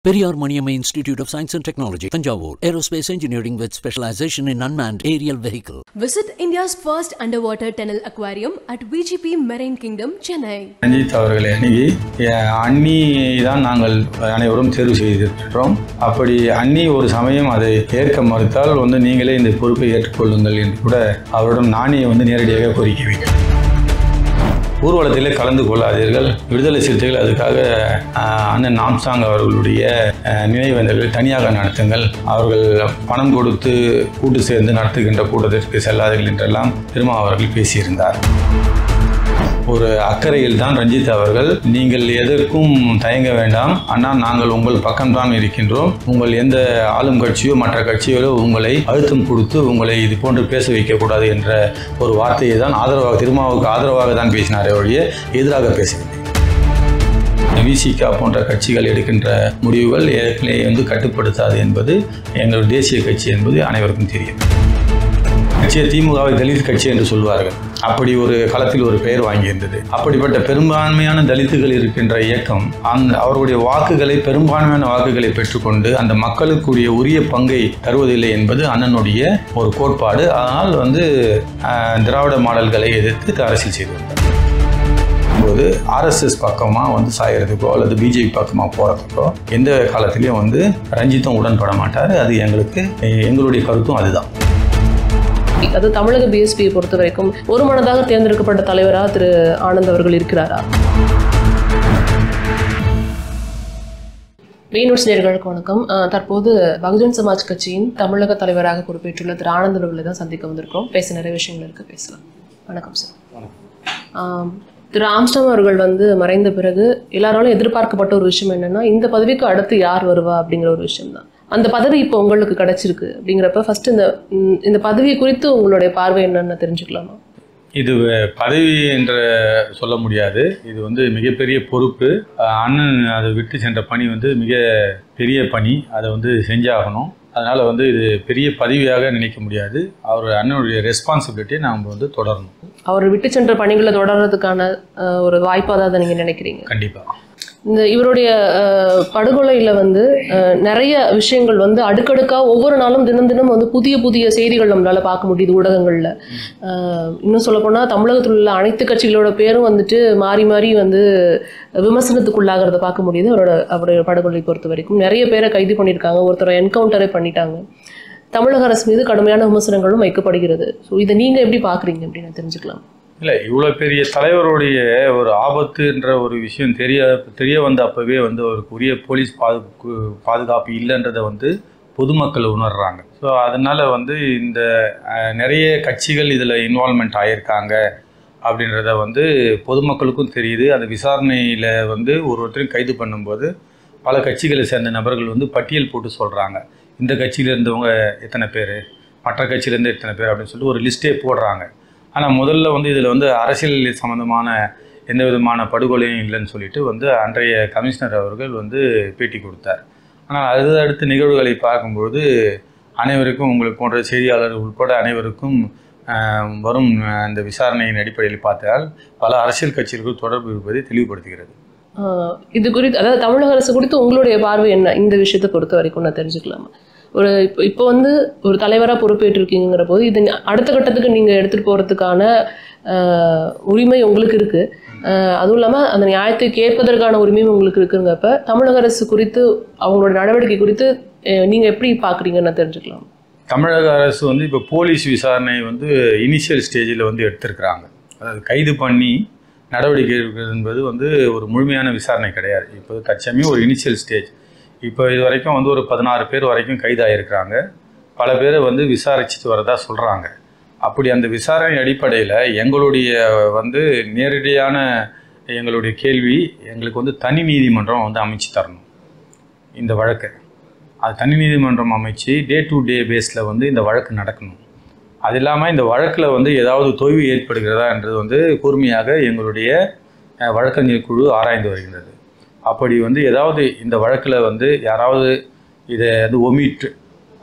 Periyar Maniamma Institute of Science and Technology, Thanjavur. Aerospace engineering with specialization in unmanned aerial vehicle. Visit India's first underwater tunnel aquarium at VGP Marine Kingdom, Chennai. Ranjith அவர்களை அணுகி அண்ணி தான் நாங்கள் அனைவரும் தேர்வு செய்திருக்கிறோம். அப்படி அண்ணி ஒரு சமயம் அதை ஏற்க மறுத்தால் நீங்களே இந்த பொறுப்பை ஏற்றுக்கொள்ளுங்கள் என்று கூட அவரிடம் நானே நேரடியாக கோரிக்கை வைத்தேன். ஊர்வலத்திலே கலந்து கொள்ளாதீர்கள், விடுதலை சிறுத்தைகள் அதுக்காக அண்ணன் ஆம்ஸ்ட்ராங் அவர்களுடைய நினைவேந்தல்களை தனியாக நடத்துங்கள், அவர்கள் பணம் கொடுத்து கூட்டு சேர்ந்து நடத்துகின்ற கூட்டத்திற்கு செல்லாதீர்கள் என்றெல்லாம் திருமாவர்கள் பேசியிருந்தார். ஒரு அக்கறையில் தான் ரஞ்சித் அவர்கள், நீங்கள் எதற்கும் தயங்க வேண்டாம் அண்ணா, நாங்கள் உங்கள் பக்கம்தான் இருக்கின்றோம், உங்கள் எந்த ஆளும் கட்சியோ மற்ற கட்சிகளோ உங்களை அழுத்தம் கொடுத்து உங்களை இது போன்று பேச வைக்கக்கூடாது என்ற ஒரு வார்த்தையை தான் திருமாவுக்கு ஆதரவாக தான் பேசினாரே ஒழிய எதிராக பேசவில்லை. விசிகா போன்ற கட்சிகள் எடுக்கின்ற முடிவுகள் ஏற்கனவே கட்டுப்படுத்தாது என்பது எங்கள் தேசிய கட்சி என்பது அனைவருக்கும் தெரியும். கட்சியை திமுகவை தலித் கட்சி என்று சொல்வார்கள். அப்படி ஒரு களத்தில் ஒரு பெயர் வாங்கியிருந்தது. அப்படிப்பட்ட பெரும்பான்மையான தலித்துகள் இருக்கின்ற இயக்கம் அவருடைய வாக்குகளை, பெரும்பான்மையான வாக்குகளை பெற்றுக்கொண்டு அந்த மக்களுக்குரிய உரிய பங்கை தருவதில்லை என்பது அண்ணனுடைய ஒரு கோட்பாடு. அதனால் திராவிட மாடல்களை எதிர்த்து அரசியல் செய்து வந்தார். போது ஆர்எஸ்எஸ் பக்கமாக சாயறதுக்கோ அல்லது பிஜேபி பக்கமாக போகிறதுக்கோ எந்த காலத்திலையும் ரஞ்சித்தும் உடன்பட மாட்டார். அது எங்களுடைய கருத்தும் அதுதான். அது தமிழக பிஎஸ்பியை பொறுத்த வரைக்கும் ஒரு மனதாக தேர்ந்தெடுக்கப்பட்ட தலைவராக திரு ஆனந்த் அவர்கள் இருக்கிறாரா? ரீனோட்ஸ் நேயர்களுக்கு வணக்கம். தற்போது பகுஜன் சமாஜ் கட்சியின் தமிழக தலைவராக பொறுப்பேற்றுள்ள திரு ஆனந்த் அவர்களை தான் சந்திக்க வந்திருக்கிறோம். பேச நிறைய விஷயங்கள் இருக்கு, பேசலாம். வணக்கம் சார். திரு ஆம்ஸ்ட்ராங் அவர்கள் மறைந்த பிறகு எல்லாராலும் எதிர்பார்க்கப்பட்ட ஒரு விஷயம் என்னன்னா, இந்த பதவிக்கு அடுத்து யார் வருவா அப்படிங்கிற ஒரு விஷயம் தான். அந்த பதவி இப்போ உங்களுக்கு கிடைச்சிருக்கு அப்படிங்கிறப்ப ஃபர்ஸ்ட் இந்த பதவி குறித்து உங்களுடைய பார்வை என்னன்னு தெரிஞ்சுக்கலாமா? இது பதவி என்று சொல்ல முடியாது. இது மிகப்பெரிய பொறுப்பு. அண்ணன் அதை விட்டு சென்ற பணி மிக பெரிய பணி. அதை செஞ்சாகணும். அதனால் இது பெரிய பதவியாக நினைக்க முடியாது. அவர் அண்ணனுடைய ரெஸ்பான்சிபிலிட்டியை நாம் தொடரணும். அவர் விட்டு சென்ற பணிகளை தொடர்றதுக்கான ஒரு வாய்ப்பாக தான் அதை நீங்கள் நினைக்கிறீங்க? கண்டிப்பாக. இவருடைய படுகொலையில் நிறைய விஷயங்கள் அடுக்கடுக்காக ஒவ்வொரு நாளும் தினம் தினம் புதிய புதிய செய்திகள் நம்மளால் பார்க்க முடியுது ஊடகங்களில். இன்னும் சொல்லப்போனால் தமிழகத்தில் உள்ள அனைத்து கட்சிகளோட பேரும் மாறி மாறி விமர்சனத்துக்குள்ளாகிறத பார்க்க முடியுது. அவருடைய படுகொலை பொறுத்த வரைக்கும் நிறைய பேரை கைது பண்ணியிருக்காங்க, ஒருத்தரை என்கவுண்டரே பண்ணிட்டாங்க. தமிழக அரசு மீது கடுமையான விமர்சனங்களும் வைக்கப்படுகிறது. ஸோ இதை நீங்கள் எப்படி பார்க்குறீங்க அப்படின்னு தெரிஞ்சுக்கலாம்? இல்லை, இவ்வளோ பெரிய தலைவருடைய ஒரு ஆபத்துன்ற ஒரு விஷயம் தெரிய வந்த அப்போவே அவருக்கு உரிய போலீஸ் பாதுகாப்பு இல்லைன்றதை பொதுமக்கள் உணர்றாங்க. ஸோ அதனால் இந்த நிறைய கட்சிகள் இதில் இன்வால்மெண்ட் ஆகியிருக்காங்க அப்படின்றத பொதுமக்களுக்கும் தெரியுது. அந்த விசாரணையில் ஒருத்தரையும் கைது பண்ணும்போது பல கட்சிகளை சேர்ந்த நபர்கள் பட்டியல் போட்டு சொல்கிறாங்க, இந்த கட்சியில் இருந்தவங்க எத்தனை பேர், மற்ற கட்சியிலேருந்து எத்தனை பேர் அப்படின்னு சொல்லிட்டு ஒரு லிஸ்ட்டே போடுறாங்க. ஆனால் முதல்ல இதில் அரசியல் சம்மந்தமான எந்த விதமான படுகொலையும் இல்லைன்னு சொல்லிட்டு அன்றைய கமிஷனர் அவர்கள் பேட்டி கொடுத்தார். ஆனால் அடுத்த நிகழ்வுகளை பார்க்கும்போது அனைவருக்கும், உங்களுக்கு போன்ற செய்தியாளர்கள் உட்பட அனைவருக்கும் வரும் அந்த விசாரணையின் அடிப்படையில் பார்த்தால் பல அரசியல் கட்சிகளுக்கு தொடர்பு இருப்பதை தெளிவுபடுத்துகிறது. இது குறித்து, அதாவது தமிழக அரசு குறித்து உங்களுடைய பார்வை என்ன இந்த விஷயத்தை பொறுத்த வரைக்கும் நான் தெரிஞ்சுக்கலாமா? இப்போ ஒரு தலைவராக பொறுப்பேற்றிருக்கீங்கிற போது இது அடுத்த கட்டத்துக்கு நீங்கள் எடுத்துகிட்டு போகிறதுக்கான உரிமை உங்களுக்கு இருக்குது. அதுவும் இல்லாமல் அந்த நியாயத்தை கேட்பதற்கான உரிமையும் உங்களுக்கு இருக்குங்கிறப்ப தமிழக அரசு குறித்து அவங்களோட நடவடிக்கை குறித்து நீங்கள் எப்படி பார்க்குறீங்கன்னு தெரிஞ்சுக்கலாம்? தமிழக அரசு இப்போ போலீஸ் விசாரணை இனிஷியல் ஸ்டேஜில் எடுத்திருக்கிறாங்க. அதாவது கைது பண்ணி நடவடிக்கை எடுக்கிறது என்பது ஒரு முழுமையான விசாரணை கிடையாது. இப்போ தற்சமயம் ஒரு இனிஷியல் ஸ்டேஜ். இப்போ இது வரைக்கும் ஒரு 16 பேர் வரைக்கும் கைதாகிருக்கிறாங்க. பல பேரை விசாரிச்சுட்டு வரதா சொல்கிறாங்க. அப்படி அந்த விசாரணை அடிப்படையில் எங்களுடைய நேரடியான எங்களுடைய கேள்வி, எங்களுக்கு தனி நீதிமன்றம் அமைச்சு தரணும் இந்த வழக்கை. அது தனி நீதிமன்றம் அமைச்சு டே டு டே பேஸில் இந்த வழக்கு நடக்கணும். அது இல்லாமல் இந்த வழக்கில் ஏதாவது தொய்வு ஏற்படுகிறதா என்றது கூர்மையாக எங்களுடைய வழக்கறிஞர் குழு ஆராய்ந்து வருகின்றது. அப்படி ஏதாவது இந்த வழக்கில் யாராவது இதை ஒமிட்,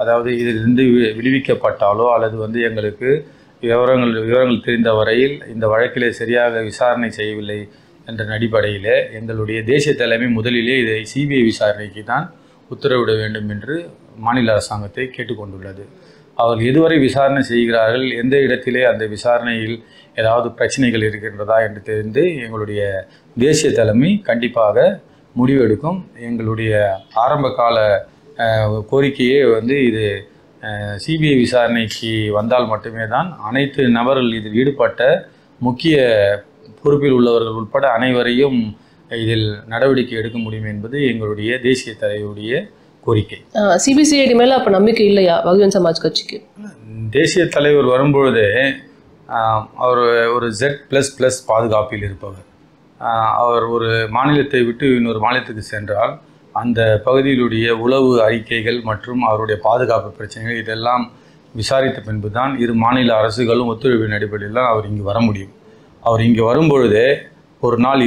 அதாவது இதிலிருந்து விடுவிக்கப்பட்டாலோ அல்லது எங்களுக்கு விவரங்கள் தெரிந்த வரையில் இந்த வழக்கிலே சரியாக விசாரணை செய்யவில்லை என்ற அடிப்படையில் எங்களுடைய தேசிய தலைமை முதலிலே இதை சிபிஐ விசாரணைக்கு தான் உத்தரவிட வேண்டும் என்று மாநில அரசாங்கத்தை கேட்டுக்கொண்டுள்ளது. அவர்கள் எதுவரை விசாரணை செய்கிறார்கள், எந்த இடத்திலே அந்த விசாரணையில் ஏதாவது பிரச்சனைகள் இருக்கின்றதா என்று தெரிந்து எங்களுடைய தேசிய தலைமை கண்டிப்பாக முடிவெடுக்கும். எங்களுடைய ஆரம்ப கால கோரிக்கையே இது சிபிஐ விசாரணைக்கு வந்தால் மட்டுமே தான் அனைத்து நபர்கள் இதில் ஈடுபட்ட முக்கிய பொறுப்பில் உள்ளவர்கள் உட்பட அனைவரையும் இதில் நடவடிக்கை எடுக்க முடியும் என்பது எங்களுடைய தேசிய தலைவருடைய கோரிக்கை. சிபிசிஐடி மேலே அப்போ நம்பிக்கை இல்லையா பகுஜன் சமாஜ் கட்சிக்கு? தேசிய தலைவர் வரும்பொழுதே அவர் ஒரு Z++ பாதுகாப்பில் இருப்பவர். அவர் ஒரு மாநிலத்தை விட்டு இன்னொரு மாநிலத்துக்கு சென்றால் அந்த பகுதியிலுடைய உளவு அறிக்கைகள் மற்றும் அவருடைய பாதுகாப்பு பிரச்சனைகள் இதெல்லாம் விசாரித்த பின்பு தான் இரு மாநில அரசுகளும் ஒத்துழைப்பின் அடிப்படையில் தான் அவர் இங்கு வர முடியும். அவர் இங்கு வரும்பொழுதே ஒரு நாள்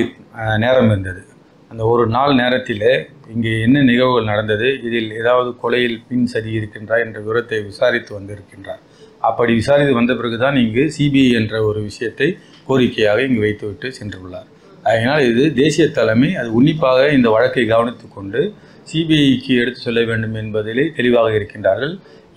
நேரம் இருந்தது. அந்த ஒரு நாள் நேரத்தில் இங்கே என்ன நிகழ்வுகள் நடந்தது, இதில் ஏதாவது கொலையில் பின் சதி இருக்கின்றார் என்ற விவரத்தை விசாரித்து வந்திருக்கின்றார். அப்படி விசாரித்து வந்த பிறகுதான் இங்கு சிபிஐ என்ற ஒரு விஷயத்தை கோரிக்கையாக இங்கு வைத்துவிட்டு சென்றுள்ளார். அதனால் இது தேசிய தலைமை அது உன்னிப்பாக இந்த வழக்கை கவனித்து கொண்டு சிபிஐக்கு எடுத்து சொல்ல வேண்டும் என்பதிலே தெளிவாக இருக்கின்றார்கள்.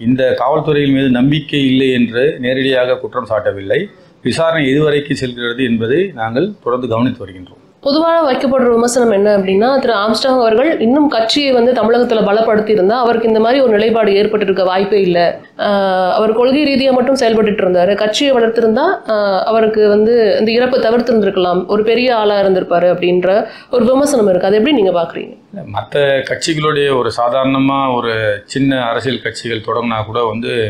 இந்த காவல்துறையின் மீது நம்பிக்கை இல்லை என்று நேரடியாக குற்றம் சாட்டவில்லை. விசாரணை எதுவரைக்கு செல்கிறது என்பதை நாங்கள் தொடர்ந்து கவனித்து வருகின்றோம். பொதுவாக வைக்கப்படுற விமர்சனம் என்ன அப்படின்னா, திரு ஆம்ஸ்ட்ராங் அவர்கள் இன்னும் கட்சியை தமிழகத்தில் பலப்படுத்தி இருந்தால் அவருக்கு இந்த மாதிரி ஒரு நிலைப்பாடு ஏற்பட்டிருக்க வாய்ப்பே இல்லை. அவர் கொள்கை ரீதியாக மட்டும் செயல்பட்டு இருந்தார். கட்சியை வளர்த்திருந்தா அவருக்கு இந்த இறப்பை தவிர்த்திருந்திருக்கலாம், ஒரு பெரிய ஆளாக இருந்திருப்பாரு அப்படின்ற ஒரு விமர்சனம் இருக்குது. அதை எப்படி நீங்கள் பார்க்குறீங்க? மற்ற கட்சிகளுடைய ஒரு சாதாரணமாக ஒரு சின்ன அரசியல் கட்சிகள் தொடங்கினா கூட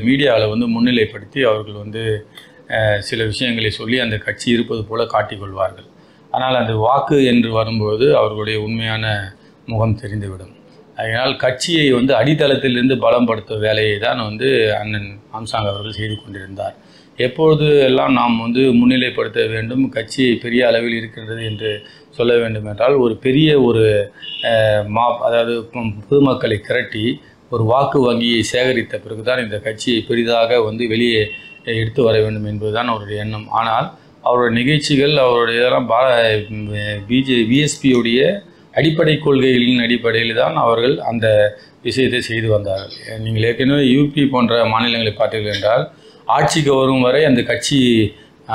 மீடியாவில் முன்னிலைப்படுத்தி அவர்கள் சில விஷயங்களை சொல்லி அந்த கட்சி இருப்பது போல காட்டிக்கொள்வார்கள். ஆனால் அந்த வாக்கு என்று வரும்போது அவர்களுடைய உண்மையான முகம் தெரிந்துவிடும். அதனால் கட்சியை அடித்தளத்திலிருந்து பலப்படுத்தும் வேலையை தான் அண்ணன் ஆம்ஸ்ட்ராங் அவர்கள் செய்து கொண்டிருந்தார். எப்பொழுது எல்லாம் நாம் முன்னிலைப்படுத்த வேண்டும், கட்சி பெரிய அளவில் இருக்கின்றது என்று சொல்ல வேண்டும் என்றால் ஒரு பெரிய ஒரு அதாவது பொதுமக்களை திரட்டி ஒரு வாக்கு வங்கியை சேகரித்த பிறகுதான் இந்த கட்சியை பெரிதாக வெளியே எடுத்து வர வேண்டும் என்பதுதான் அவருடைய எண்ணம். ஆனால் அவருடைய நிகழ்ச்சிகள் அவருடைய இதெல்லாம் பிஎஸ்பியுடைய அடிப்படை கொள்கைகளின் அடிப்படையில் தான் அவர்கள் அந்த விஷயத்தை செய்து வந்தார்கள். நீங்கள் ஏற்கனவே யூபி போன்ற மாநிலங்களை பார்த்தீர்கள் என்றால் ஆட்சிக்கு வரும் வரை அந்த கட்சி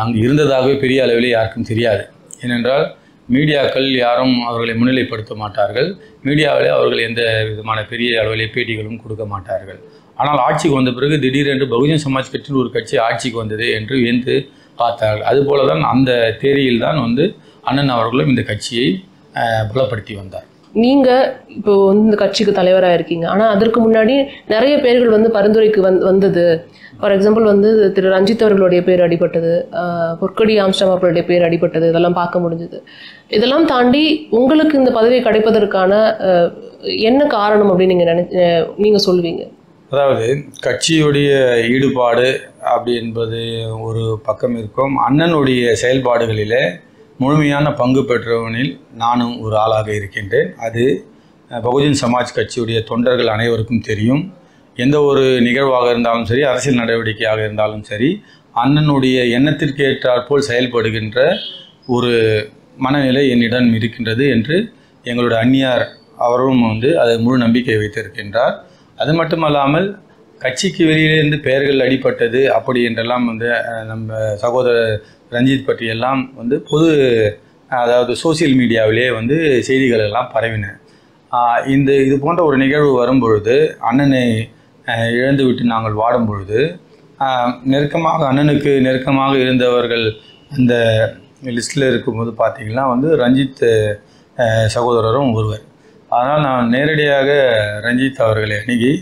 அங்கு இருந்ததாகவே பெரிய அளவிலே யாருக்கும் தெரியாது. ஏனென்றால் மீடியாக்கள் யாரும் அவர்களை முன்னிலைப்படுத்த மாட்டார்கள். மீடியாவிலே அவர்கள் எந்த விதமான பெரிய அளவிலே பேட்டிகளும் கொடுக்க மாட்டார்கள். ஆனால் ஆட்சிக்கு வந்த பிறகு திடீரென்று பகுஜன் சமாஜ் கட்சியில் ஒரு கட்சி ஆட்சிக்கு வந்தது என்று வியந்து பார்த்தார்கள். அதுபோல தான் அந்த தேரியில் தான் அண்ணன் அவர்களும் இந்த கட்சியை பலப்படுத்தி வந்தார். நீங்கள் இப்போ இந்த கட்சிக்கு தலைவராக இருக்கீங்க, ஆனால் அதற்கு முன்னாடி நிறைய பேர்கள் பரிந்துரைக்கு வந்தது. ஃபார் எக்ஸாம்பிள் திரு ரஞ்சித் அவர்களுடைய பேர் அடிபட்டது, பொற்கொடி ஆம்ஸ்ட்ராங் அவர்களுடைய பேர் அடிபட்டது, இதெல்லாம் பார்க்க முடிஞ்சது. இதெல்லாம் தாண்டி உங்களுக்கு இந்த பதவி கிடைப்பதற்கான என்ன காரணம் அப்படின்னு நீங்கள் சொல்லுவீங்க? அதாவது கட்சியுடைய ஈடுபாடு அப்படி என்பது ஒரு பக்கம் இருக்கும். அண்ணனுடைய செயல்பாடுகளிலே முழுமையான பங்கு பெற்றவனில் நானும் ஒரு ஆளாக இருக்கின்றேன். அது பகுஜன் சமாஜ் கட்சியுடைய தொண்டர்கள் அனைவருக்கும் தெரியும். எந்த ஒரு நிகழ்வாக இருந்தாலும் சரி, அரசியல் நடவடிக்கையாக இருந்தாலும் சரி, அண்ணனுடைய எண்ணத்திற்கு ஏற்றாற்போல் செயல்படுகின்ற ஒரு மனநிலை என்னிடம் இருக்கின்றது என்று எங்களுடைய அந்நியார் அவரும் அதை முழு நம்பிக்கை வைத்திருக்கின்றார். அது மட்டுமல்லாமல் கட்சிக்கு வெளியிலிருந்து பெயர்கள் அடிபட்டது அப்படி என்றெல்லாம் நம்ம சகோதரர் ரஞ்சித் பற்றியெல்லாம் பொது அதாவது சோசியல் மீடியாவிலே செய்திகள் எல்லாம் பரவின. இது போன்ற ஒரு நிகழ்வு வரும்பொழுது அண்ணனை இழந்துவிட்டு நாங்கள் வாடும் பொழுது அண்ணனுக்கு நெருக்கமாக இருந்தவர்கள் அந்த லிஸ்ட்டில் இருக்கும்போது பார்த்திங்கன்னா ரஞ்சித் சகோதரரும் ஒருவர். அதனால் நான் நேரடியாக ரஞ்சித் அவர்களை அணுகி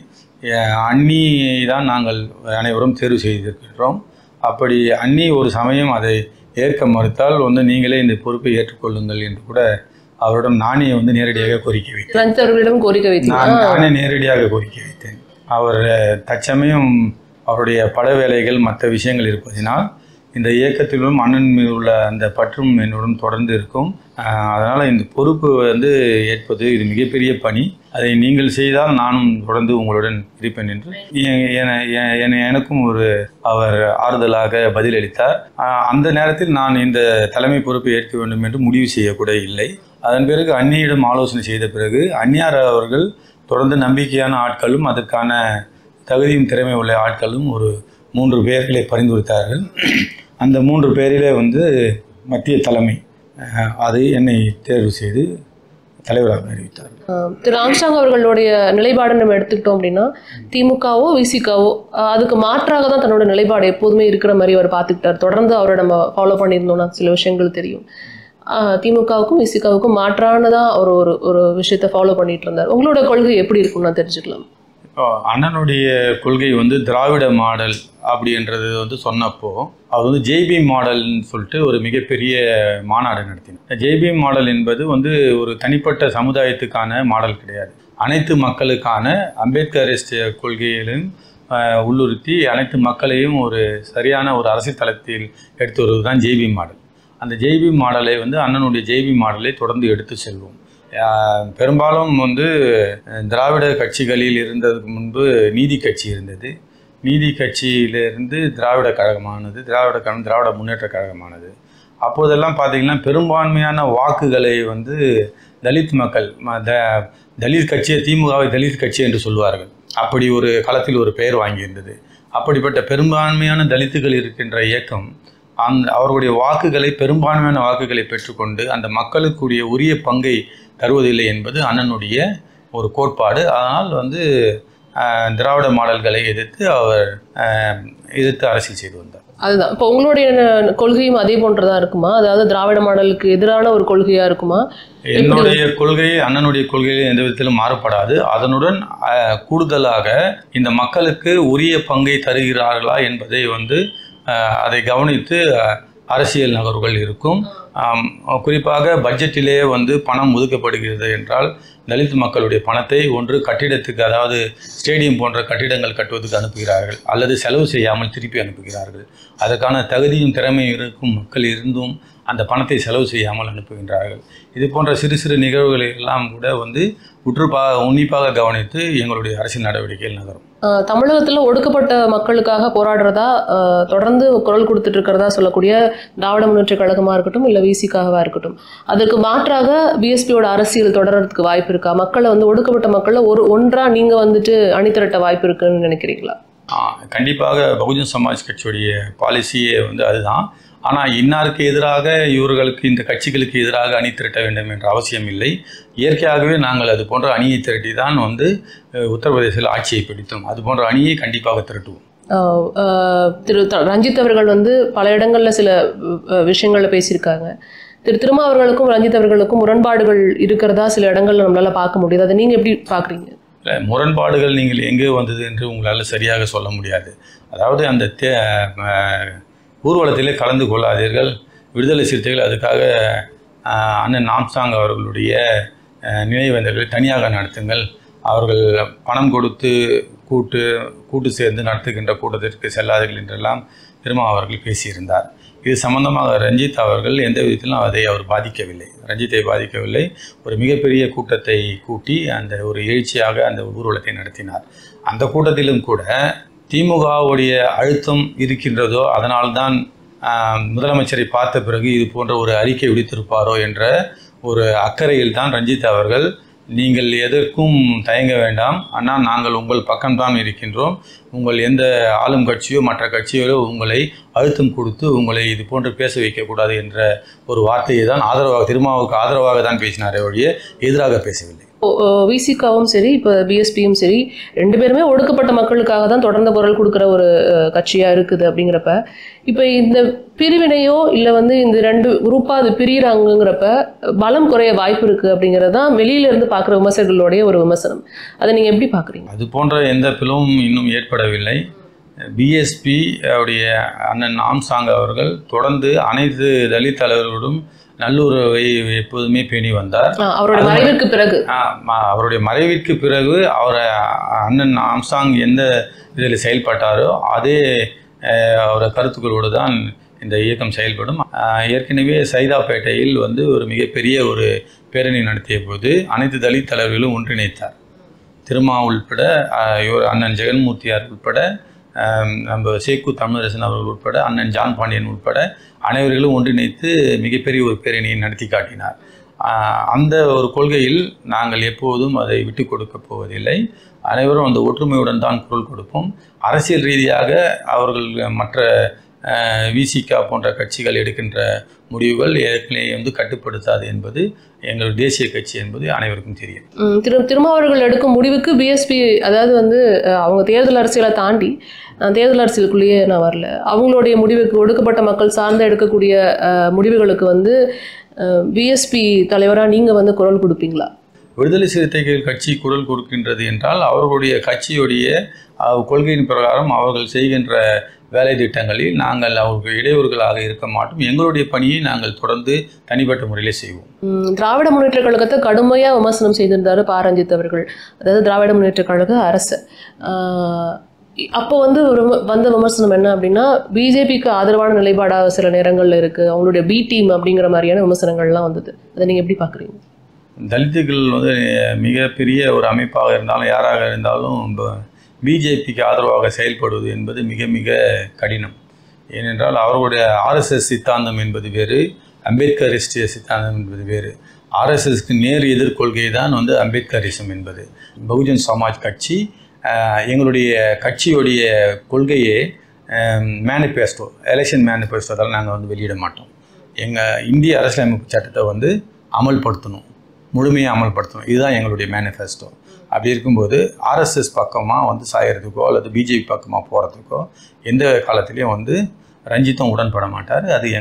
அண்ணியை தான் நாங்கள் அனைவரும் தேர்வு செய்திருக்கின்றோம். அப்படி அண்ணி ஒரு சமயம் அதை ஏற்க மறுத்தால் நீங்களே இந்த பொறுப்பை ஏற்றுக்கொள்ளுங்கள் என்று கூட அவரிடம் நானே நேரடியாக கோரிக்கை வைத்தேன். நானே நேரடியாக கோரிக்கை வைத்தேன். அவர் தற்சமயம் அவருடைய பட வேலைகள் மற்ற விஷயங்கள் இருப்பதினால் இந்த இயக்கத்திலும் அண்ணன் மீது உள்ள அந்த பற்றும் என்னுடன் தொடர்ந்து இருக்கும். அதனால் இந்த பொறுப்பு ஏற்பது இது மிகப்பெரிய பணி. அதை நீங்கள் செய்தால் நானும் தொடர்ந்து உங்களுடன் இருப்பேன் என்று எனக்கும் அவர் ஆறுதலாக பதிலளித்தார். அந்த நேரத்தில் நான் இந்த தலைமை பொறுப்பை ஏற்க வேண்டும் என்று முடிவு செய்யக்கூட இல்லை. அதன் பிறகு அண்ணியிடம் ஆலோசனை செய்த பிறகு அந்நியார் அவர்கள் தொடர்ந்து நம்பிக்கையான ஆட்களும் அதற்கான தகுதியும் திறமை உள்ள ஆட்களும் ஒரு 3 பேர்களை பரிந்துரைத்தார்கள். அந்த 3 பேரிலே வந்து மத்திய தலைமை அது என்னை தேர்வு செய்து தலைவராக அறிவித்தார். திரு ஆம்ஸ்ட்ராங் அவர்களுடைய நிலைப்பாடு நம்ம எடுத்துக்கிட்டோம் அப்படின்னா திமுகவோ விசிகாவோ அதுக்கு மாற்றாக தான் தன்னோட நிலைப்பாடு எப்போதுமே இருக்கிற மாதிரி அவர் பார்த்துக்கிட்டார். தொடர்ந்து அவரை நம்ம ஃபாலோ பண்ணியிருந்தோம்னா சில விஷயங்கள் தெரியும். திமுகவுக்கும் விசிகாவுக்கும் மாற்றானதான் அவர் ஒரு விஷயத்தை ஃபாலோ பண்ணிட்டு இருந்தார். உங்களோட கொள்கை எப்படி இருக்கும்னு தெரிஞ்சுக்கலாம். அண்ணனுடைய கொள்கை வந்து திராவிட மாடல் அப்படின்றது வந்து சொன்னப்போ அவர் வந்து ஜேபி மாடல்னு சொல்லிட்டு ஒரு மிகப்பெரிய மாநாடு நடத்தினார். ஜேபி மாடல் என்பது வந்து ஒரு தனிப்பட்ட சமுதாயத்துக்கான மாடல் கிடையாது. அனைத்து மக்களுக்கான அம்பேத்கரிஸ்ட் கொள்கையிலும் உள்ளுறுத்தி அனைத்து மக்களையும் ஒரு சரியான ஒரு அரசியல் தளத்தில் எடுத்து வருவது தான் ஜேபி மாடல். அந்த ஜேபி மாடலை வந்து அண்ணனுடைய ஜேபி மாடலை தொடர்ந்து எடுத்து செல்வோம். பெரும்பாலும் வந்து திராவிட கட்சிகளில் இருந்ததுக்கு முன்பு நீதி கட்சி இருந்தது. நீதி கட்சியிலிருந்து திராவிட கழகமானது, திராவிட முன்னேற்ற கழகமானது. அப்போதெல்லாம் பார்த்திங்கன்னா பெரும்பான்மையான வாக்குகளை வந்து தலித் மக்கள், தலித் கட்சியை திமுகவை தலித் கட்சி என்று சொல்வார்கள். அப்படி ஒரு காலத்தில் ஒரு பெயர் வாங்கியிருந்தது. அப்படிப்பட்ட பெரும்பான்மையான தலித்துகள் இருக்கின்ற இயக்கம் அவர்களுடைய வாக்குகளை, பெரும்பான்மையான வாக்குகளை பெற்றுக்கொண்டு அந்த மக்களுக்குரிய உரிய பங்கை தருவதில்லை என்பது அண்ணனுடைய ஒரு கோட்பாடு. அதனால் வந்து திராவிட மாடல்களை அவர் எதிர்த்து அரசியல் செய்து வந்தார். அதுதான் இப்போ உங்களுடைய கொள்கையும் அதே போன்றதாக இருக்குமா? அதாவது திராவிட மாடலுக்கு எதிரான ஒரு கொள்கையாக இருக்குமா? என்னுடைய கொள்கை அண்ணனுடைய கொள்கையில் எந்த விதத்திலும் மாறுபடாது. அதனுடன் கூடுதலாக இந்த மக்களுக்கு உரிய பங்கை தருகிறார்களா என்பதை வந்து அதை கவனித்து அரசியல் நகர்வுகள் இருக்கும். குறிப்பாக பட்ஜெட்டிலே வந்து பணம் ஒதுக்கப்படுகிறது என்றால் தலித் மக்களுடைய பணத்தை ஒன்று கட்டிடத்துக்கு, அதாவது ஸ்டேடியம் போன்ற கட்டிடங்கள் கட்டுவதற்கு அனுப்புகிறார்கள், அல்லது செலவு செய்யாமல் திருப்பி அனுப்புகிறார்கள். அதற்கான தகுதியும் திறமையும் இருக்கும் மக்கள் இருந்தும் அந்த பணத்தை செலவு செய்யாமல் அனுப்புகின்றார்கள். இது போன்ற சிறு சிறு நிகழ்வுகளை எல்லாம் கூட வந்து உன்னிப்பாக கவனித்து எங்களுடைய அரசியல் நடவடிக்கைகள் நகரும். தமிழகத்தில் ஒடுக்கப்பட்ட மக்களுக்காக போராடுறதா தொடர்ந்து குரல் கொடுத்துட்டு இருக்கிறதா சொல்லக்கூடிய திராவிட முன்னேற்ற கழகமாக இருக்கட்டும், இல்லை விசிகாவாக இருக்கட்டும், அதுக்கு மாற்றாக பிஎஸ்பியோட அரசியல் தொடர்றதுக்கு வாய்ப்பு இருக்கா? மக்களை வந்து ஒடுக்கப்பட்ட மக்களை ஒன்றா நீங்கள் வந்துட்டு அணிதிரட்ட வாய்ப்பு இருக்குன்னு நினைக்கிறீங்களா? கண்டிப்பாக பகுஜன் சமாஜ் கட்சியுடைய பாலிசியே வந்து அதுதான். ஆனால் இன்னாருக்கு எதிராக இவர்களுக்கு, இந்த கட்சிகளுக்கு எதிராக அணி திரட்ட வேண்டும் என்ற அவசியம் இல்லை. இயற்கையாகவே நாங்கள் அது போன்ற அணியை திரட்டி தான் வந்து உத்தரப்பிரதேசத்தில் ஆட்சியை பிடித்தோம். அது போன்ற அணியை கண்டிப்பாக திரட்டுவோம். திரு ரஞ்சித் அவர்கள் வந்து பல இடங்களில் சில விஷயங்களில் பேசியிருக்காங்க. திருமாவர்களுக்கும் ரஞ்சித் அவர்களுக்கும் முரண்பாடுகள் இருக்கிறதா சில இடங்களில் நம்மளால் பார்க்க முடியுது. அதை நீங்கள் எப்படி பார்க்குறீங்க? முரண்பாடுகள் நீங்கள் எங்கே வந்தது என்று உங்களால் சரியாக சொல்ல முடியாது. அதாவது அந்த ஊர்வலத்திலே கலந்து கொள்ளாதீர்கள், விடுதலை சிறுத்தைகள் அதுக்காக அண்ணன் ஆம்ஸ்ட்ராங் அவர்களுடைய நினைவேந்தல்களை தனியாக நடத்துங்கள், அவர்கள் பணம் கொடுத்து கூட்டு சேர்ந்து நடத்துகின்ற கூட்டத்திற்கு செல்லாதீர்கள் என்றெல்லாம் அவர்கள் பேசியிருந்தார். இது சம்பந்தமாக ரஞ்சித் அவர்கள் எந்த விதத்திலும் அதை அவர் பாதிக்கவில்லை, ரஞ்சித்தை பாதிக்கவில்லை. ஒரு மிகப்பெரிய கூட்டத்தை கூட்டி அந்த ஒரு எழுச்சியாக அந்த ஊர்வலத்தை நடத்தினார். அந்த கூட்டத்திலும் கூட திமுகவுடைய அழுத்தம் இருக்கின்றதோ அதனால்தான் முதலமைச்சரை பார்த்த பிறகு இது போன்ற ஒரு அறிக்கை விடுத்திருப்பாரோ என்ற ஒரு அக்கறையில் தான் ரஞ்சித் அவர்கள், நீங்கள் எதற்கும் தயங்க வேண்டாம் அண்ணா, நாங்கள் உங்கள் பக்கம்தான் இருக்கின்றோம், உங்கள் எந்த ஆளும் கட்சியோ மற்ற கட்சிகளோ உங்களை அழுத்தம் கொடுத்து உங்களை இது போன்று பேச வைக்கக்கூடாது என்ற ஒரு வார்த்தையை தான் திருமாவுக்கு ஆதரவாக தான் பேசினாரே ஒழிய எதிராக பேசவில்லை. விசிகாவும் சரி, இப்போ பிஎஸ்பியும் சரி, 2 பேருமே ஒடுக்கப்பட்ட மக்களுக்காக தான் தொடர்ந்து குரல் கொடுக்குற ஒரு கட்சியாக இருக்குது. அப்படிங்கிறப்ப இப்போ இந்த பிரிவினையோ இல்லை வந்து இந்த 2 குரூப்பாக அது பிரிகிறாங்கிறப்ப பலம் குறைய வாய்ப்பு இருக்குது அப்படிங்கிறது தான் வெளியிலேருந்து பார்க்குற விமர்சகர்களுடைய ஒரு விமர்சனம். அதை நீங்கள் எப்படி பார்க்குறீங்க? அது போன்ற எந்த பிளவும் இன்னும் ஏற்படவில்லை. பிஎஸ்பி உடைய அண்ணன் ஆம்ஸ்ட்ராங் அவர்கள் தொடர்ந்து அனைத்து தலித் தலைவர்களோடும் நல்லுறவை எப்போதுமே பேணி வந்தார். அவருடைய மறைவிற்கு பிறகு அண்ணன் ஆம்ஸ்ட்ராங் எந்த இதில் செயல்பட்டாரோ அதே அவரை கருத்துக்களோடு தான் இந்த இயக்கம் செயல்படும். ஏற்கனவே சைதாப்பேட்டையில் வந்து ஒரு மிகப்பெரிய ஒரு பேரணி நடத்திய போது அனைத்து தலித் தலைவர்களும் ஒன்றிணைத்தார். திருமா உள்பட, அண்ணன் ஜெகன்மூர்த்தியார் உட்பட, நம்ம சேக்கு தமிழரசன் அவர்கள் உட்பட, அண்ணன் ஜான் பாண்டியன் உட்பட அனைவர்களும் ஒன்றிணைத்து மிகப்பெரிய ஒரு பேரணியை நடத்தி காட்டினார். அந்த ஒரு கொள்கையில் நாங்கள் எப்போதும் அதை விட்டு கொடுக்க போவதில்லை. அனைவரும் அந்த ஒற்றுமையுடன் தான் குரல் கொடுப்போம். அரசியல் ரீதியாக அவர்கள் மற்ற விசிகா போன்ற கட்சிகள் எடுக்கின்ற முடிவுகள் ஏற்கனவே கட்டுப்படுத்தாது என்பது எங்கள் தேசிய கட்சி என்பது அனைவருக்கும் தெரியும். திருமாவர்கள் எடுக்கும் முடிவுக்கு பிஎஸ்பி, அதாவது அவங்க தேர்தல் அரசியலை தாண்டி, தேர்தல் அரசியலுக்குள்ளேயே நான் வரல, அவங்களுடைய முடிவுக்கு, ஒடுக்கப்பட்ட மக்கள் சார்ந்து எடுக்கக்கூடிய முடிவுகளுக்கு பிஎஸ்பி தலைவராக நீங்கள் குரல் கொடுப்பீங்களா? விடுதலை சிறுத்தைகள் கட்சி குரல் கொடுக்கின்றது என்றால் அவர்களுடைய கட்சியுடைய கொள்கையின் பிரகாரம் அவர்கள் செய்கின்ற வேலை திட்டங்களில் நாங்கள் அவர்கள் இடையூறுகளாக இருக்க மாட்டோம். எங்களுடைய பணியை நாங்கள் தொடர்ந்து தனிப்பட்ட முறையில் செய்வோம். திராவிட முன்னேற்ற கழகத்தை கடுமையாக விமர்சனம் செய்திருந்தார் ப. ரஞ்சித் அவர்கள், அதாவது திராவிட முன்னேற்ற கழக அரசு. அப்போ வந்த விமர்சனம் என்ன அப்படின்னா, பிஜேபிக்கு ஆதரவான நிலைப்பாடாக சில நேரங்களில் இருக்குது, அவங்களுடைய பி டீம் அப்படிங்கிற மாதிரியான விமர்சனங்கள்லாம் வந்தது. அதை நீங்கள் எப்படி பார்க்குறீங்க? தலித்துகள் மிகப்பெரிய ஒரு அமைப்பாக இருந்தாலும் யாராக இருந்தாலும் பிஜேபிக்கு ஆதரவாக செயல்படுவது என்பது மிக மிக கடினம். ஏனென்றால் அவர்களுடைய ஆர்எஸ்எஸ் சித்தாந்தம் என்பது வேறு, அம்பேத்கரிஸ்டிய சித்தாந்தம் என்பது வேறு. ஆர்எஸ்எஸ்க்கு நேர் எதிர்கொள்கை தான் அம்பேத்கரிசம் என்பது. பகுஜன் சமாஜ் கட்சி எங்களுடைய கட்சியுடைய கொள்கையே மேனிஃபெஸ்டோ, எலெக்ஷன் மேனிஃபெஸ்டோ அதெல்லாம் நாங்கள் வெளியிட மாட்டோம். எங்கள் இந்திய அரசியலமைப்பு சட்டத்தை அமல்படுத்தணும், முழுமையாக அமல்படுத்தணும், இதுதான் எங்களுடைய மேனிஃபெஸ்டோ. அப்படி இருக்கும்போது ஆர்எஸ்எஸ் பக்கமாக சாயறதுக்கோ அல்லது பிஜேபி பக்கமாக போகிறதுக்கோ எந்த காலத்திலையும் ரஞ்சித்தும் உடன்பட மாட்டார். அது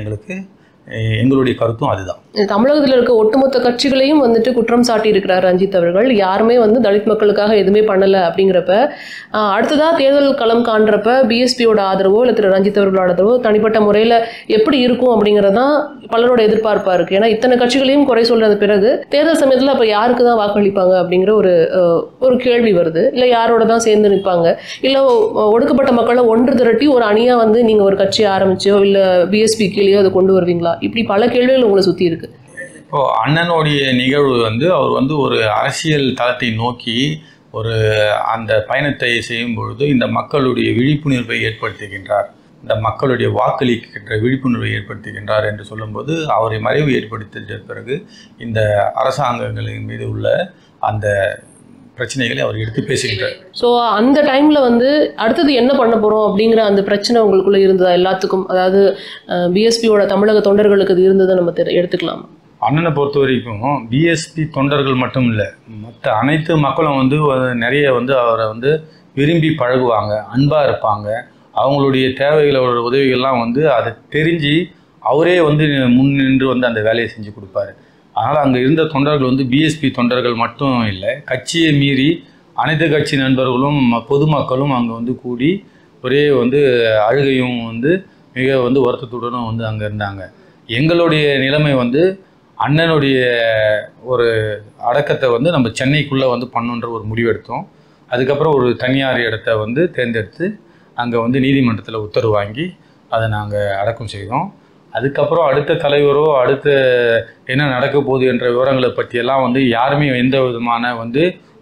எங்களுடைய கருத்தும் அதுதான். தமிழகத்தில் இருக்க ஒட்டுமொத்த கட்சிகளையும் குற்றம் சாட்டி இருக்கிறார் ரஞ்சித் அவர்கள். யாருமே தலித் மக்களுக்காக எதுவுமே பண்ணலை அப்படிங்கிறப்ப, அடுத்ததாக தேர்தல் களம் காண்றப்ப பிஎஸ்பியோட ஆதரவோ இல்லை திரு ரஞ்சித் அவர்களோட ஆதரவோ தனிப்பட்ட முறையில் எப்படி இருக்கும் அப்படிங்கிறதான் பலரோட எதிர்பார்ப்பாக இருக்குது. ஏன்னா இத்தனை கட்சிகளையும் குறை சொல்றது பிறகு தேர்தல் சமயத்தில் அப்போ யாருக்கு தான் வாக்களிப்பாங்க அப்படிங்கிற ஒரு கேள்வி வருது. இல்லை யாரோட தான் சேர்ந்து நிற்பாங்க, இல்லை ஒடுக்கப்பட்ட மக்களை ஒன்று திரட்டி ஒரு அணியாக நீங்கள் ஒரு கட்சியை ஆரம்பிச்சோ இல்லை பிஎஸ்பி கீழேயோ அதை கொண்டு வருவீங்களா? இப்படி பல கேள்விகள் உங்களை சுற்றி இருக்கு. இப்போ அண்ணனுடைய நிகழ்வு அவர் ஒரு அரசியல் தளத்தை நோக்கி அந்த பயணத்தை செய்யும் பொழுது இந்த மக்களுடைய விழிப்புணர்வை ஏற்படுத்துகின்றார், இந்த மக்களுடைய வாக்களிக்கின்ற விழிப்புணர்வை ஏற்படுத்துகின்றார் என்று சொல்லும்போது அவரை மறைவு ஏற்படுத்திய பிறகு இந்த அரசாங்கங்களின் மீது உள்ள அந்த பிரச்சனைகளை அவர் எடுத்து பேசுகின்றார். ஸோ அந்த டைமில் அடுத்தது என்ன பண்ண போகிறோம் அப்படிங்கிற அந்த பிரச்சனை உங்களுக்குள்ளே இருந்ததா எல்லாத்துக்கும்? அதாவது பிஎஸ்பியோட தமிழக தொண்டர்களுக்கு இது இருந்ததை நம்ம எடுத்துக்கலாம். அண்ணனை பொறுத்த வரைக்கும் பிஎஸ்பி தொண்டர்கள் மட்டும் இல்லை, மற்ற அனைத்து மக்களும் நிறைய அவரை விரும்பி பழகுவாங்க, அன்பாக இருப்பாங்க. அவங்களுடைய தேவைகளோட உதவிகள்லாம் அதை தெரிஞ்சு அவரே முன் நின்று அந்த வேலையை செஞ்சு கொடுப்பாரு. அதனால் அங்கே இருந்த தொண்டர்கள் பிஎஸ்பி தொண்டர்கள் மட்டும் இல்லை, கட்சியை மீறி அனைத்து கட்சி நண்பர்களும் பொதுமக்களும் அங்கே கூடி ஒரே அழுகையும் மிக வருத்தத்துடனும் அங்கே இருந்தாங்க. எங்களுடைய நிலைமை அண்ணனுடைய ஒரு அடக்கத்தை நம்ம சென்னைக்குள்ளே பண்ணுன்ற ஒரு முடிவெடுத்தோம். அதுக்கப்புறம் ஒரு தனியார் இடத்த தேர்ந்தெடுத்து அங்கே நீதிமன்றத்தில் உத்தரவு வாங்கி அதை நாங்கள் அடக்கம் செய்தோம். அதுக்கப்புறம் அடுத்த தலைவரோ அடுத்த என்ன நடக்க போகுது என்ற விவரங்களை பற்றியெல்லாம் யாருமே எந்த விதமான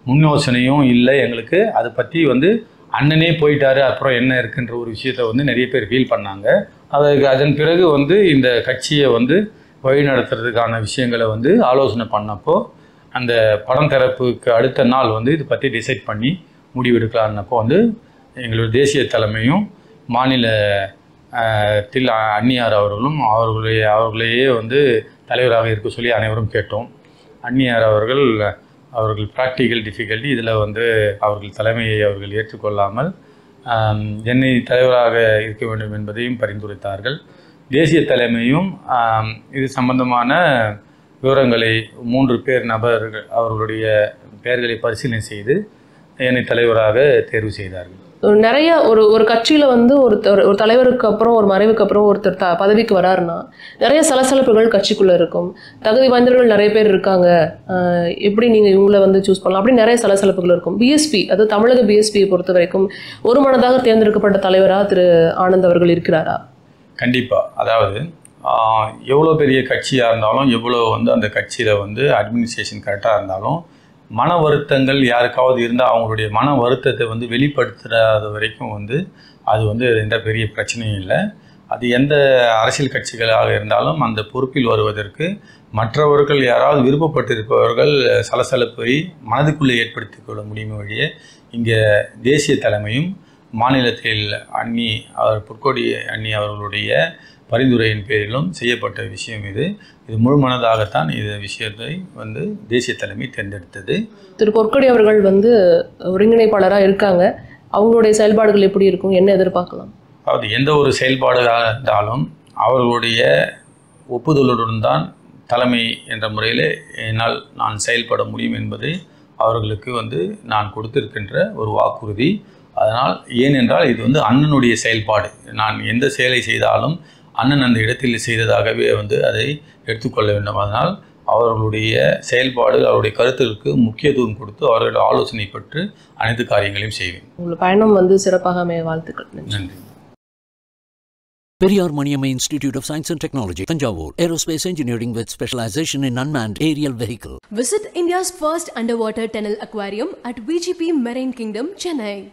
முன் யோசனையும் இல்லை எங்களுக்கு. அதை பற்றி அண்ணனே போயிட்டாரு, அப்புறம் என்ன இருக்குன்ற ஒரு விஷயத்த நிறைய பேர் ஃபீல் பண்ணாங்க. அதன் பிறகு இந்த கட்சியை வழி நடத்துறதுக்கான விஷயங்களை ஆலோசனை பண்ணப்போ அந்த படம் திறப்புக்கு அடுத்த நாள் இது பற்றி டிசைட் பண்ணி முடிவெடுக்கலான்னப்போ எங்களுடைய தேசிய தலைமையும் மாநில அன்னியார் அவர்களும் அவர்களையே தலைவராக இருக்க சொல்லி அனைவரும் கேட்டோம். அன்னியார் அவர்கள் ப்ராக்டிக்கல் டிஃபிகல்ட்டி இதில் அவர்கள் தலைமையை அவர்கள் ஏற்றுக்கொள்ளாமல் என்னை தலைவராக இருக்க வேண்டும் என்பதையும் பரிந்துரைத்தார்கள். தேசிய தலைமையும் இது சம்பந்தமான விவரங்களை 3 நபர்கள் அவர்களுடைய பெயர்களை பரிசீலனை செய்து என்னை தலைவராக தேர்வு செய்தார்கள். நிறைய ஒரு கட்சியில் ஒரு தலைவருக்கு அப்புறம் ஒரு மறைவுக்கு அப்புறம் ஒருத்தர் பதவிக்கு வராருன்னா நிறைய சலசலப்புகள் கட்சிக்குள்ளே இருக்கும். தகுதி வாய்ந்தவர்கள் நிறைய பேர் இருக்காங்க, எப்படி நீங்கள் இவங்கள சூஸ் பண்ணலாம், அப்படி நிறைய சலசலப்புகள் இருக்கும். பிஎஸ்பி, அது தமிழக பிஎஸ்பியை பொறுத்த வரைக்கும் ஒரு மனதாக தேர்ந்தெடுக்கப்பட்ட தலைவராக திரு ஆனந்த் அவர்கள் இருக்கிறாரா? கண்டிப்பாக. அதாவது எவ்வளோ பெரிய கட்சியாக இருந்தாலும், எவ்வளோ அந்த கட்சியில் அட்மினிஸ்ட்ரேஷன் கரெக்டாக இருந்தாலும், மன வருத்தங்கள் யாருக்காவது இருந்தால் அவங்களுடைய மன வருத்தத்தை வெளிப்படுத்துகிற வரைக்கும் அது எந்த பெரிய பிரச்சனையும் இல்லை. அது எந்த அரசியல் கட்சிகளாக இருந்தாலும் அந்த பொறுப்பில் வருவதற்கு மற்றவர்கள் யாராவது விருப்பப்பட்டிருப்பவர்கள் சலசலப்பை மனதுக்குள்ளே ஏற்படுத்தி கொள்ள முடியுமே வழியே இங்கே தேசிய தலைமையும் மாநிலத்தில் அண்ணி பொற்கொடி அண்ணி அவர்களுடைய பரிந்துரையின் பேரிலும் செய்யப்பட்ட விஷயம் இது முழுமனதாகத்தான் இந்த விஷயத்தை தேசிய தலைமை தேர்ந்தெடுத்தது. திரு பொற்கொடி அவர்கள் ஒருங்கிணைப்பாளராக இருக்காங்க. அவங்களுடைய செயல்பாடுகள் எப்படி இருக்கும், என்ன எதிர்பார்க்கலாம்? அதாவது எந்த ஒரு செயல்பாடாக இருந்தாலும் அவர்களுடைய ஒப்புதலுடன் தான் தலைமை என்ற முறையில் என்னால் நான் செயல்பட முடியும் என்பதை அவர்களுக்கு நான் கொடுத்திருக்கின்ற ஒரு வாக்குறுதி. அதனால் ஏனென்றால் இது அண்ணனுடைய செயல்பாடு. நான் எந்த செயலை செய்தாலும் அண்ணன் அந்த இடத்தில் செய்ததாகவே அதை எடுத்துக்கொள்ள வேண்டும். அதனால் அவர்களுடைய செயல்பாடு, அவருடைய கருத்துக்கு முக்கியத்துவம் கொடுத்து அவர்களோட ஆலோசனை பெற்று அனைத்து காரியங்களையும் செய்வேன். உங்கள் பயணம் சிறப்பாக அமைய வாழ்த்துக்கள். நன்றி. Periyar Maniamma Institute of Science and Technology, Tanjavur. Aerospace engineering with specialization in unmanned aerial vehicle. Visit India's first underwater tunnel aquarium at VGP Marine Kingdom, Chennai.